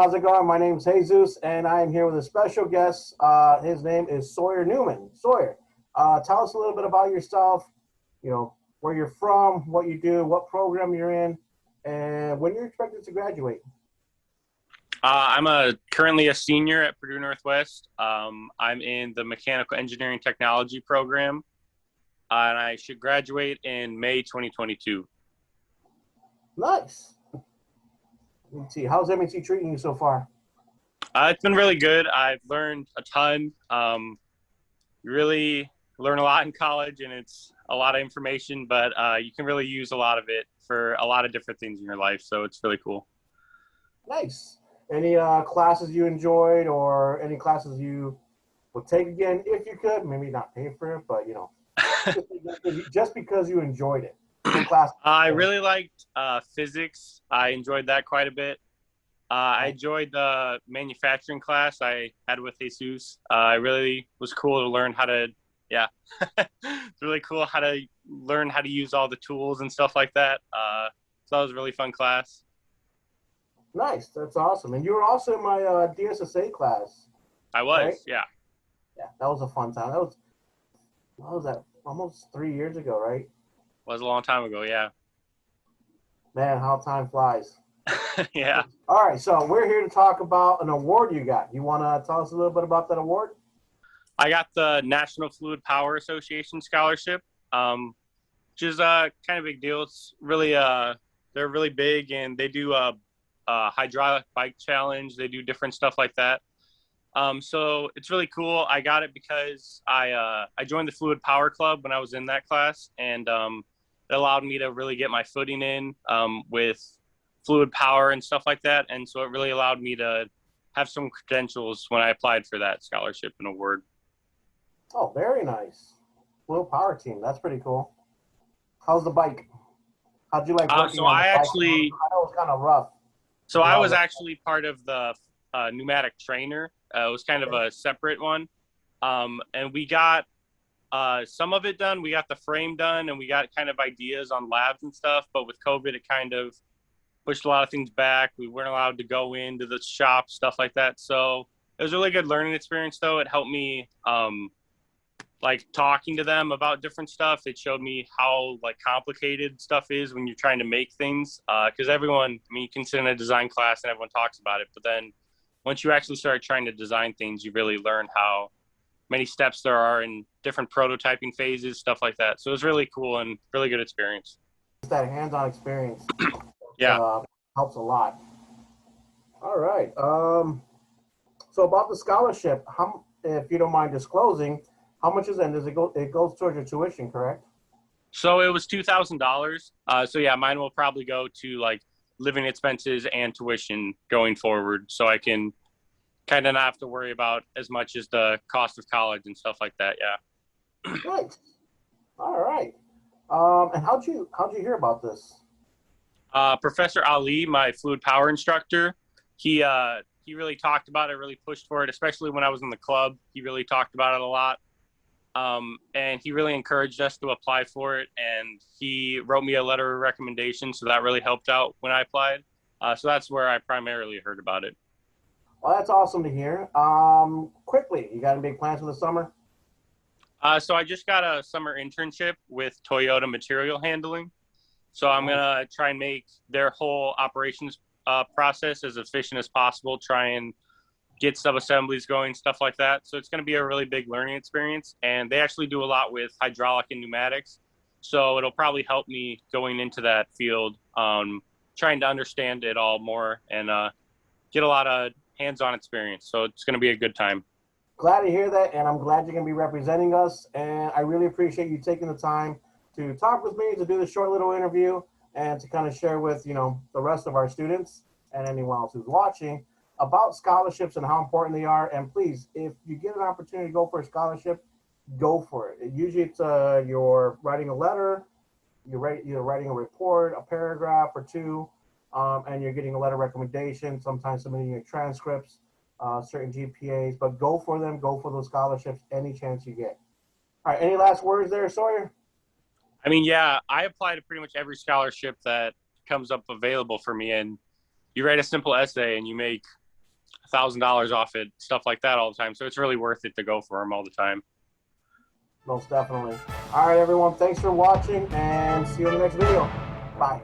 how's it going? My name is Jesus, and I am here with a special guest. His name is Sawyer Newman. Sawyer, tell us a little bit about yourself, where you're from, what you do, what program you're in, and when you're expected to graduate. I'm currently a senior at Purdue Northwest. I'm in the mechanical engineering technology program, and I should graduate in May 2022. Nice. MT, how's MT treating you so far? It's been really good. I've learned a ton. You really learn a lot in college, and it's a lot of information, but you can really use a lot of it for a lot of different things in your life, so it's really cool. Nice. Any classes you enjoyed, or any classes you would take again if you could? Maybe not pay for it, but just because you enjoyed it. I really liked physics. I enjoyed that quite a bit. I enjoyed the manufacturing class I had with Jesus. It really was cool to learn how to, it's really cool how to learn how to use all the tools and stuff like that. So that was a really fun class. Nice. That's awesome. And you were also in my DSSA class. I was, right? Yeah. Yeah, that was a fun time. What was that? Almost 3 years ago, right? Was a long time ago, yeah. Man, how time flies. Yeah. All right, so we're here to talk about an award you got. You want to tell us a little bit about that award? I got the National Fluid Power Association scholarship, which is kind of a big deal. It's really, they're really big, and they do a hydraulic bike challenge. They do different stuff like that. So it's really cool. I got it because I joined the Fluid Power Club when I was in that class, and it allowed me to really get my footing in with fluid power and stuff like that. And so it really allowed me to have some credentials when I applied for that scholarship and award. Oh, very nice. Fluid Power team. That's pretty cool. How's the bike? How'd you like working so on I the bike? actually, I know it's kind of rough. So I was actually part of the pneumatic trainer. It was kind of a separate one. And we got some of it done. We got the frame done, and we got kind of ideas on labs and stuff. But with COVID, it kind of pushed a lot of things back. We weren't allowed to go into the shop, stuff like that. So it was a really good learning experience, though. It helped me, like, talking to them about different stuff. It showed me how, like, complicated stuff is when you're trying to make things. Because everyone, you can sit in a design class and everyone talks about it. But then once you actually start trying to design things, you really learn how many steps there are in different prototyping phases, stuff like that. So it was really cool and really good experience. That hands-on experience. Yeah. Helps a lot. All right. So about the scholarship, if you don't mind disclosing, how much is it? Does it go? It goes towards your tuition, correct? So it was $2,000. So yeah, mine will probably go to like living expenses and tuition going forward, so I can kind of not have to worry about as much as the cost of college and stuff like that. Yeah. Nice. All right. And how'd you hear about this? Professor Ali, my fluid power instructor, he really talked about it, really pushed for it, especially when I was in the club. He really talked about it a lot. And he really encouraged us to apply for it. And he wrote me a letter of recommendation. So that really helped out when I applied. So that's where I primarily heard about it. Well, that's awesome to hear. Quickly, you got any big plans for the summer? So I just got a summer internship with Toyota Material Handling. So I'm going to try and make their whole operations process as efficient as possible, try and get sub-assemblies going, stuff like that. So it's going to be a really big learning experience. And they actually do a lot with hydraulic and pneumatics. So it'll probably help me going into that field, trying to understand it all more and get a lot of hands-on experience. So it's going to be a good time. Glad to hear that, and I'm glad you're going to be representing us. And I really appreciate you taking the time to talk with me, to do this short little interview, and to kind of share with, the rest of our students and anyone else who's watching about scholarships and how important they are. And please, if you get an opportunity to go for a scholarship, go for it. Usually it's you're writing a letter, you're writing a report, a paragraph or two, and you're getting a letter of recommendation, sometimes submitting your transcripts, certain GPAs, but go for them, go for those scholarships any chance you get. All right, any last words there, Sawyer? I mean, yeah, I apply to pretty much every scholarship that comes up available for me, and you write a simple essay and you make $1,000 off it, stuff like that all the time. So it's really worth it to go for them all the time. Most definitely. All right, everyone. Thanks for watching, and see you in the next video. Bye.